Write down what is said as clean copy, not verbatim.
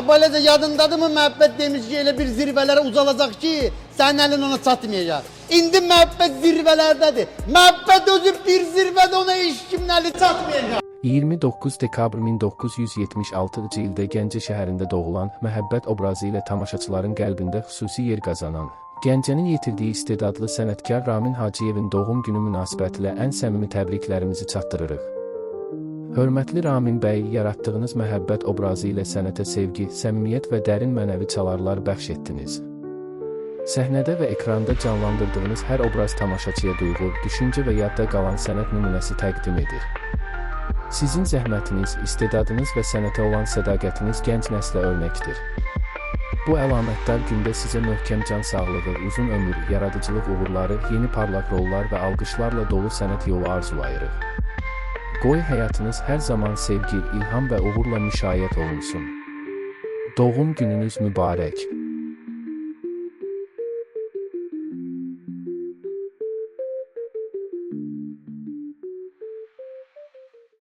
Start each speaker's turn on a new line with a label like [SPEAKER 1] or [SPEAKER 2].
[SPEAKER 1] Böylece yadındadır mı məhəbbət demiş ki, elə bir zirvələrə uzalacaq ki, sənin əlin ona çatmayacaq. İndi məhəbbət zirvələrdədir. Məhəbbət özü bir zirvədə ona heç kimin əli çatmayacaq.
[SPEAKER 2] 29 dekabr 1976-cı ildə Gəncə şəhərində doğulan, məhəbbət obrazı ilə tamaşaçıların qəlbində xüsusi yer qazanan, Gəncənin yetirdiyi istedadlı sənətkar Ramin Hacıyevin doğum günü münasibətilə ən səmimi təbriklərimizi çatdırırıq. Hörmətli Ramin bəy, yaratdığınız məhəbbət obrazı ilə sənətə sevgi, səmimiyyət və dərin mənəvi çalarlar bəxş etdiniz. Səhnədə və ekranda canlandırdığınız hər obraz tamaşaçıya duyğu, düşüncə və yadda qalan sənət nümunəsi təqdim edir. Sizin zəhmətiniz, istedadınız və sənətə olan sədaqətiniz gənc nəslə örnəkdir. Bu əlamətdar gündə sizə möhkəm can sağlığı, uzun ömür, yaradıcılıq uğurları, yeni parlaq rollar və alqışlarla dolu sənət yolu arzulayırıq. Qoy həyatınız hər zaman sevgi, ilham və uğurla müşayiət olunsun. Doğum gününüz mübarək.